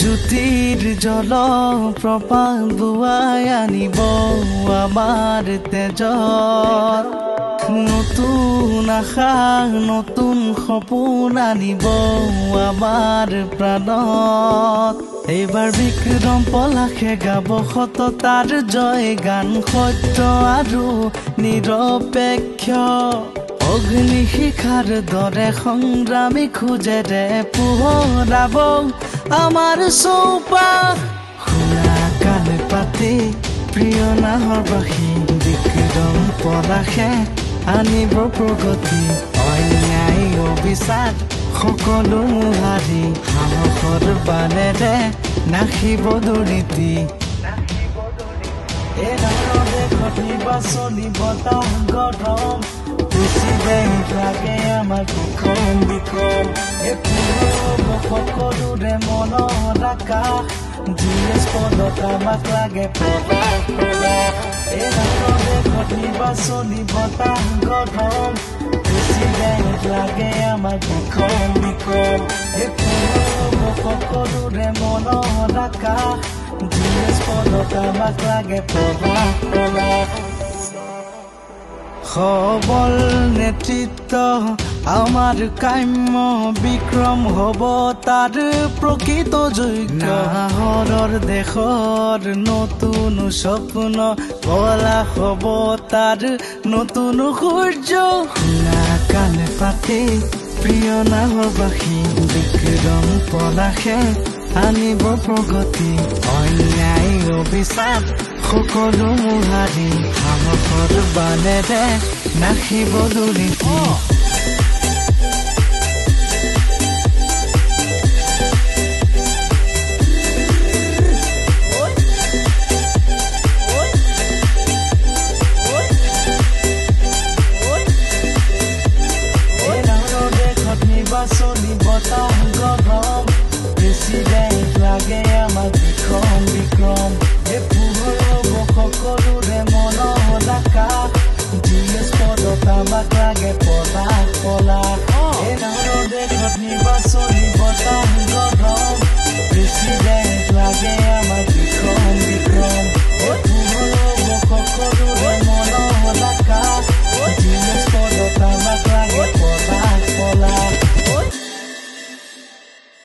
জ্যোতিৰ জল প্ৰপাত বুৱাই আনিব আমাৰ তেজত নতুন আশা নতুন সপোন আনিব আমাৰ প্ৰাণত এইবাৰ বিক্ৰম পলাশে গাব সততাৰ জয় গান সত্য আৰু নিৰপেক্ষ অগ্নি শিখাৰ দৰে সংগ্ৰামী খোজেৰে পোহৰাব আমাৰ চৌপাশ শুনা কাণ পাতি প্ৰিয় নাহৰবাসী বিক্ৰম পলাশে আনিব প্ৰগতি অন্যায় অবিচাৰ সকলো মুহাৰি সাহসৰ বাণেৰে নাখিব দুৰ্নীতি নিৰ্বাচনী বতাহ গৰম প্ৰেচিডেণ্ট লাগে আমাক দুখন বিখন সকলোৰে মনৰ আকাশ জিএছ পদত আমাক লাগে নিৰ্বাচনী বতাহ গৰম প্ৰেচিডেণ্ট লাগে আমাক দুখন বিখন সকলোৰে মনৰ আকাশ জিএছ পদত আমাক লাগে সবল নেতৃত্ব আমাৰ কাম্য বিক্ৰম হ'ব তাৰ প্ৰকৃত যোগ্য নাহৰৰ দেশৰ নতুন স্বপ্ন পলাশ হ'ব তাৰ নতুন সূৰ্য শুনা কাণ পাতি প্ৰিয় নাহৰবাসী বিক্ৰম পলাশে আনিব প্ৰগতি অন্যায় অবিচাৰ সকলো মুহাৰি সাহসৰ বাণেৰে নাখিব দুৰ্নীতি